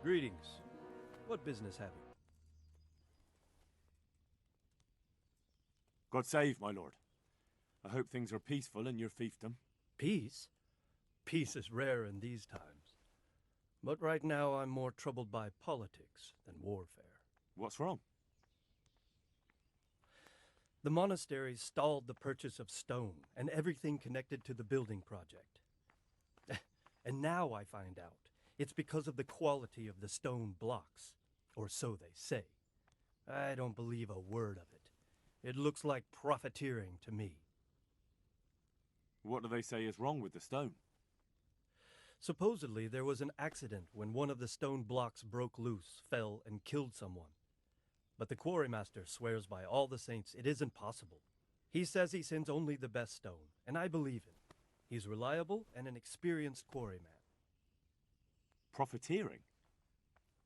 Greetings. What business have you? God save, my lord. I hope things are peaceful in your fiefdom. Peace? Peace is rare in these times. But right now I'm more troubled by politics than warfare. What's wrong? The monastery stalled the purchase of stone and everything connected to the building project. And now I find out it's because of the quality of the stone blocks, or so they say. I don't believe a word of it. It looks like profiteering to me. What do they say is wrong with the stone? Supposedly there was an accident when one of the stone blocks broke loose, fell, and killed someone. But the quarrymaster swears by all the saints it isn't possible. He says he sends only the best stone, and I believe him. He's reliable and an experienced quarryman. Profiteering?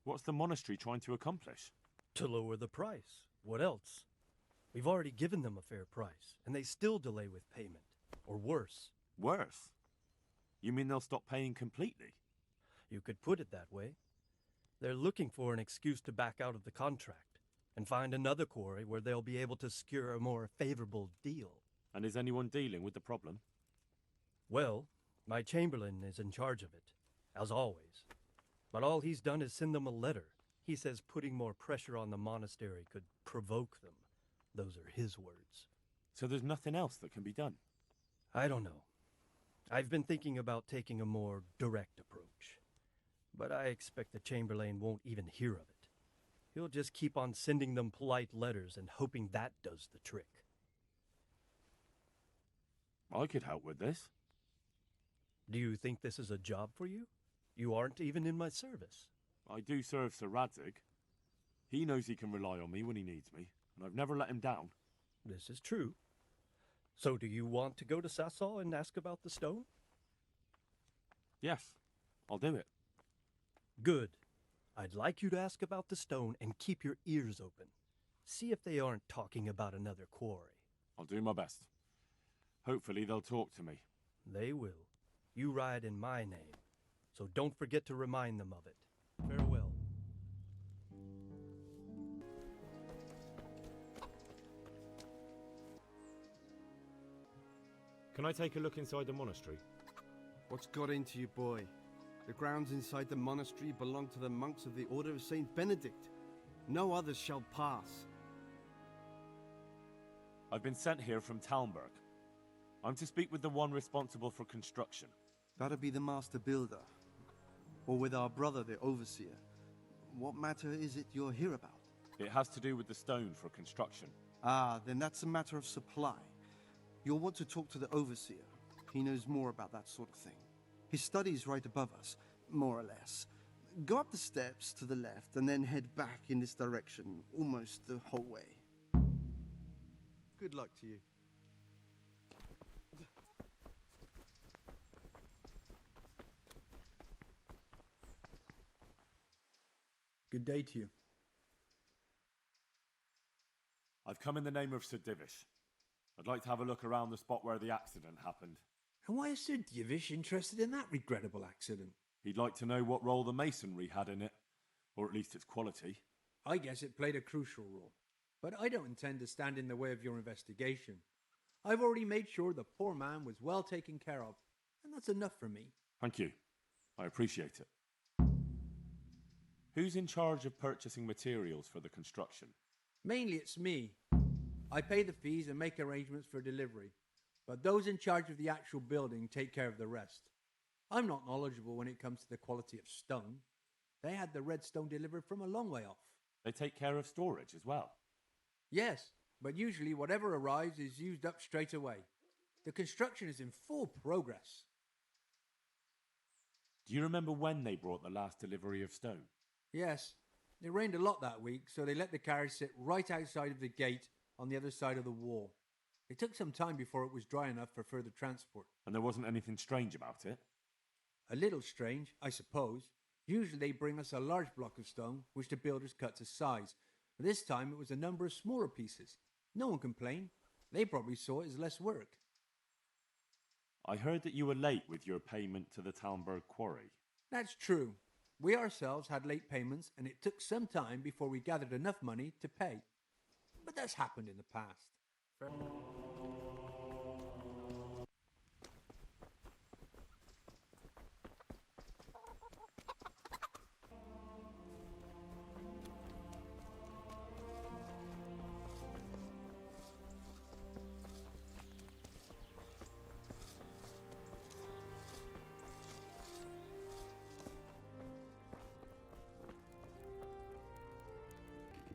What's the monastery trying to accomplish? To lower the price. What else? We've already given them a fair price, and they still delay with payment. Or worse. Worse? You mean they'll stop paying completely? You could put it that way. They're looking for an excuse to back out of the contract, and find another quarry where they'll be able to secure a more favorable deal. And is anyone dealing with the problem? Well, my chamberlain is in charge of it, as always. But all he's done is send them a letter. He says putting more pressure on the monastery could provoke them. Those are his words. So there's nothing else that can be done? I don't know. I've been thinking about taking a more direct approach. But I expect the chamberlain won't even hear of it. He'll just keep on sending them polite letters and hoping that does the trick. I could help with this. Do you think this is a job for you? You aren't even in my service. I do serve Sir Radzig. He knows he can rely on me when he needs me, and I've never let him down. This is true. So do you want to go to Sasau and ask about the stone? Yes, I'll do it. Good. I'd like you to ask about the stone and keep your ears open. See if they aren't talking about another quarry. I'll do my best. Hopefully they'll talk to me. They will. You ride in my name, so don't forget to remind them of it. Farewell. Can I take a look inside the monastery? What's got into you, boy? The grounds inside the monastery belong to the monks of the Order of Saint Benedict. No others shall pass. I've been sent here from Talmberg. I'm to speak with the one responsible for construction. That'd be the master builder. Or with our brother, the overseer. What matter is it you're here about? It has to do with the stone for construction. Ah, then that's a matter of supply. You'll want to talk to the overseer. He knows more about that sort of thing. His study's right above us, more or less. Go up the steps to the left and then head back in this direction, almost the whole way. Good luck to you. Good day to you. I've come in the name of Sir Divish. I'd like to have a look around the spot where the accident happened. And why is Sir Divish interested in that regrettable accident? He'd like to know what role the masonry had in it, or at least its quality. I guess it played a crucial role. But I don't intend to stand in the way of your investigation. I've already made sure the poor man was well taken care of, and that's enough for me. Thank you. I appreciate it. Who's in charge of purchasing materials for the construction? Mainly it's me. I pay the fees and make arrangements for delivery, but those in charge of the actual building take care of the rest. I'm not knowledgeable when it comes to the quality of stone. They had the red stone delivered from a long way off. They take care of storage as well. Yes, but usually whatever arrives is used up straight away. The construction is in full progress. Do you remember when they brought the last delivery of stone? Yes, it rained a lot that week, so they let the carriage sit right outside of the gate on the other side of the wall. It took some time before it was dry enough for further transport. And there wasn't anything strange about it? A little strange, I suppose. Usually they bring us a large block of stone, which the builders cut to size. But this time it was a number of smaller pieces. No one complained. They probably saw it as less work. I heard that you were late with your payment to the Talmberg quarry. That's true. We ourselves had late payments, and it took some time before we gathered enough money to pay. But that's happened in the past.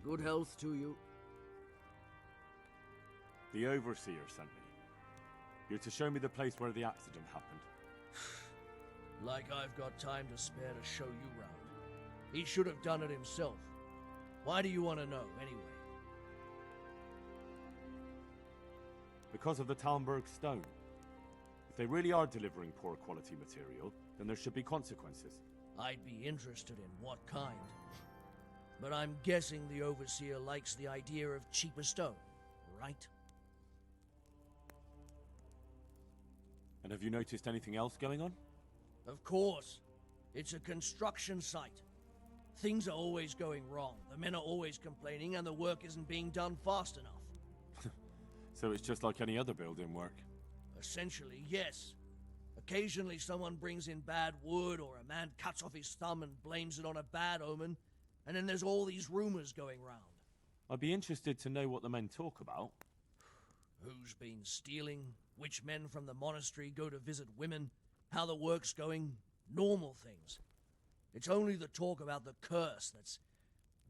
Good health to you. The Overseer sent me. You're to show me the place where the accident happened. Like I've got time to spare to show you round. He should have done it himself. Why do you want to know, anyway? Because of the Talmberg stone. If they really are delivering poor quality material, then there should be consequences. I'd be interested in what kind. But I'm guessing the Overseer likes the idea of cheaper stone, right? And have you noticed anything else going on? Of course. It's a construction site. Things are always going wrong. The men are always complaining and the work isn't being done fast enough. So it's just like any other building work? Essentially, yes. Occasionally someone brings in bad wood or a man cuts off his thumb and blames it on a bad omen, and then there's all these rumors going round. I'd be interested to know what the men talk about. Who's been stealing, which men from the monastery go to visit women, how the work's going, normal things. It's only the talk about the curse that's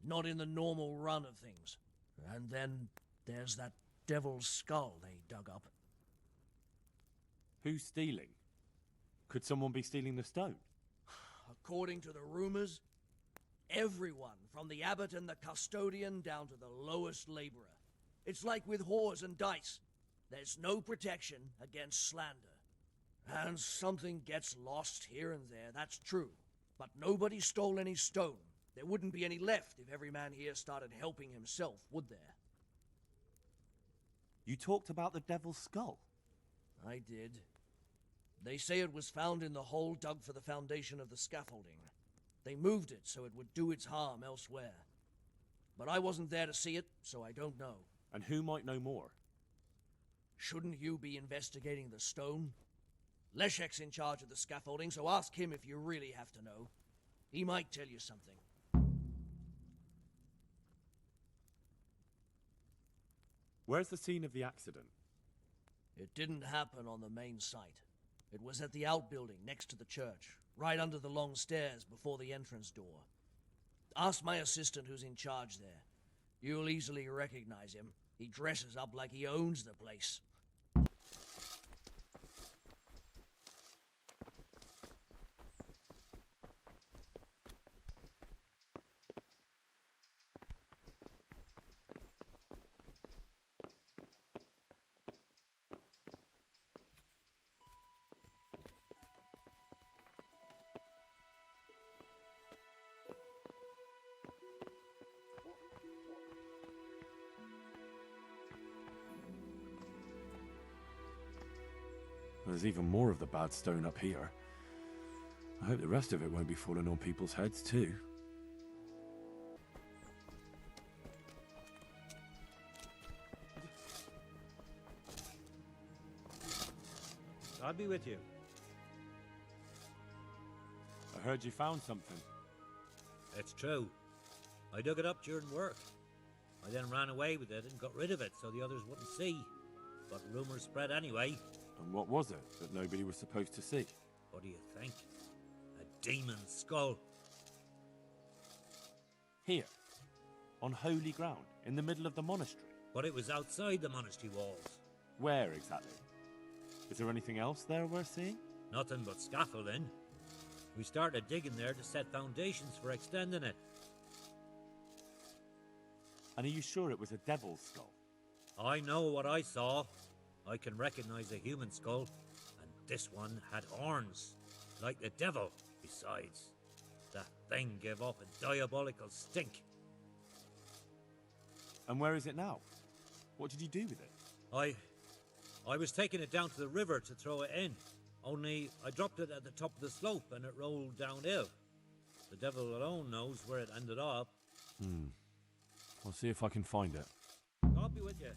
not in the normal run of things. And then there's that devil's skull they dug up. Who's stealing? Could someone be stealing the stone? According to the rumors, everyone, from the abbot and the custodian down to the lowest laborer. It's like with whores and dice. There's no protection against slander. And something gets lost here and there, that's true. But nobody stole any stone. There wouldn't be any left if every man here started helping himself, would there? You talked about the devil's skull? I did. They say it was found in the hole dug for the foundation of the scaffolding. They moved it so it would do its harm elsewhere. But I wasn't there to see it, so I don't know. And who might know more? Shouldn't you be investigating the stone? Leszek's in charge of the scaffolding, so ask him if you really have to know. He might tell you something. Where's the scene of the accident? It didn't happen on the main site. It was at the outbuilding next to the church, right under the long stairs before the entrance door. Ask my assistant who's in charge there. You'll easily recognize him. He dresses up like he owns the place. There's even more of the bad stone up here. I hope the rest of it won't be falling on people's heads too. I'll be with you. I heard you found something. It's true. I dug it up during work. I then ran away with it and got rid of it so the others wouldn't see. But rumors spread anyway. And what was it that nobody was supposed to see? What do you think? A demon skull. Here, on holy ground, in the middle of the monastery. But it was outside the monastery walls. Where exactly? Is there anything else there worth seeing? Nothing but scaffolding. We started digging there to set foundations for extending it. And are you sure it was a devil's skull? I know what I saw. I can recognize a human skull, and this one had horns, like the devil. Besides, that thing gave off a diabolical stink. And where is it now? What did you do with it? I was taking it down to the river to throw it in, only I dropped it at the top of the slope and it rolled downhill. The devil alone knows where it ended up. I'll see if I can find it. I'll be with you.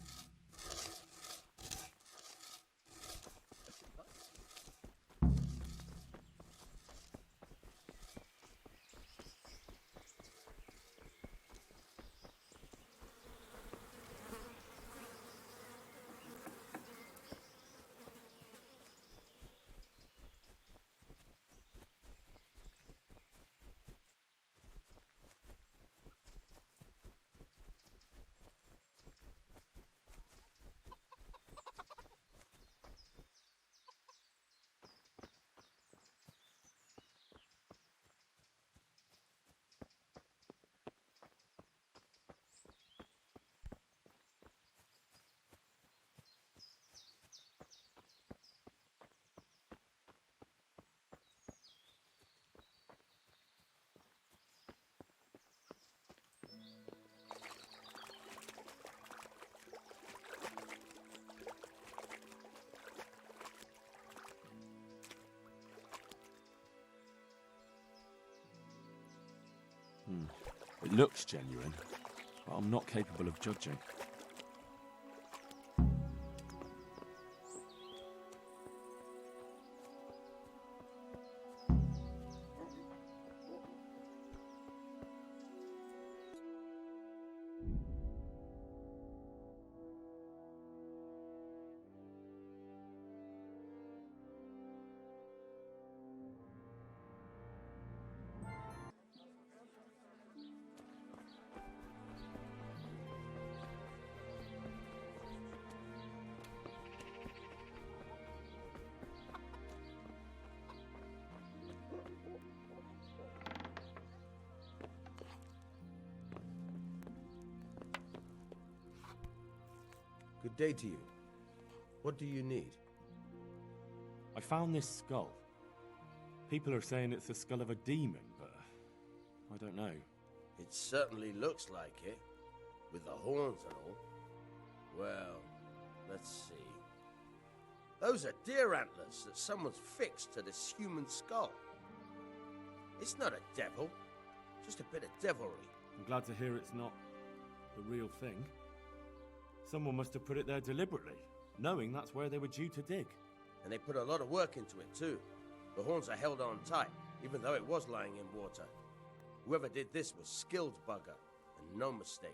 It looks genuine, but I'm not capable of judging. Good day to you. What do you need? I found this skull. People are saying it's the skull of a demon, but I don't know. It certainly looks like it, with the horns and all. Well, let's see. Those are deer antlers that someone's fixed to this human skull. It's not a devil, just a bit of devilry. I'm glad to hear it's not the real thing. Someone must have put it there deliberately, knowing that's where they were due to dig. And they put a lot of work into it too. The horns are held on tight, even though it was lying in water. Whoever did this was skilled bugger, and no mistake.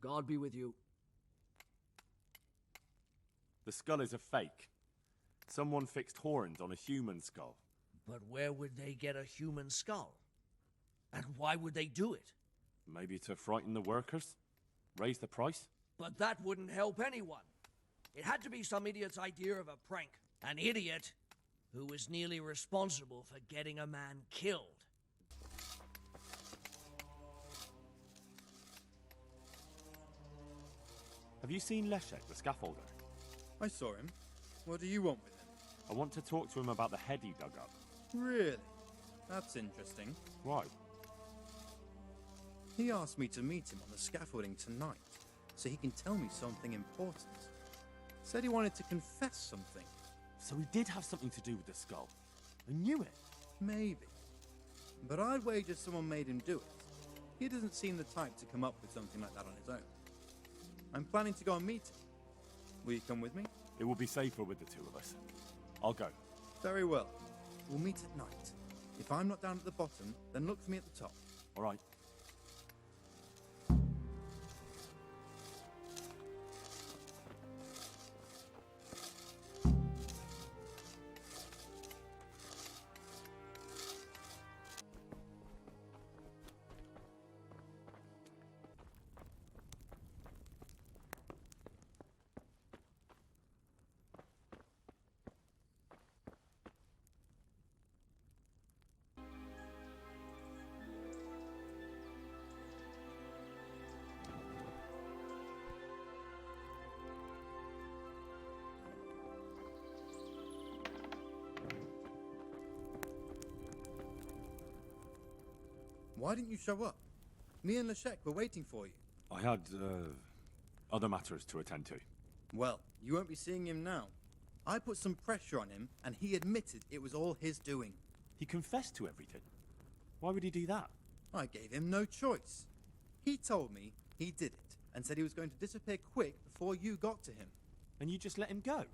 God be with you. The skull is a fake. Someone fixed horns on a human skull. But where would they get a human skull? And why would they do it? Maybe to frighten the workers? Raise the price? But that wouldn't help anyone. It had to be some idiot's idea of a prank. An idiot who was nearly responsible for getting a man killed. Have you seen Leszek, the scaffolder? I saw him. What do you want with him? I want to talk to him about the head he dug up. Really? That's interesting. Why? He asked me to meet him on the scaffolding tonight, so he can tell me something important. Said he wanted to confess something. So he did have something to do with the skull. I knew it. Maybe. But I'd wager someone made him do it. He doesn't seem the type to come up with something like that on his own. I'm planning to go and meet him. Will you come with me? It will be safer with the two of us. I'll go. Very well. We'll meet at night. If I'm not down at the bottom, then look for me at the top. All right. Why didn't you show up? Me and Leszek were waiting for you. I had, other matters to attend to. Well, you won't be seeing him now. I put some pressure on him, and he admitted it was all his doing. He confessed to everything. Why would he do that? I gave him no choice. He told me he did it, and said he was going to disappear quick before you got to him. And you just let him go?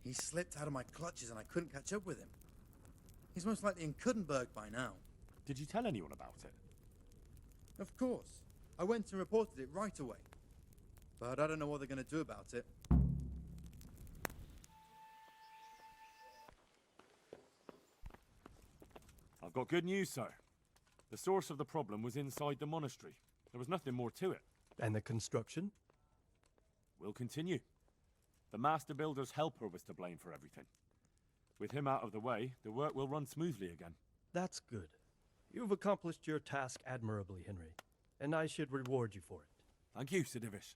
He slipped out of my clutches and I couldn't catch up with him. He's most likely in Kudenberg by now. Did you tell anyone about it? Of course. I went and reported it right away. But I don't know what they're going to do about it. I've got good news, sir. The source of the problem was inside the monastery. There was nothing more to it. And the construction? We'll continue. The master builder's helper was to blame for everything. With him out of the way, the work will run smoothly again. That's good. You've accomplished your task admirably, Henry, and I should reward you for it. Thank you, Sir Divish.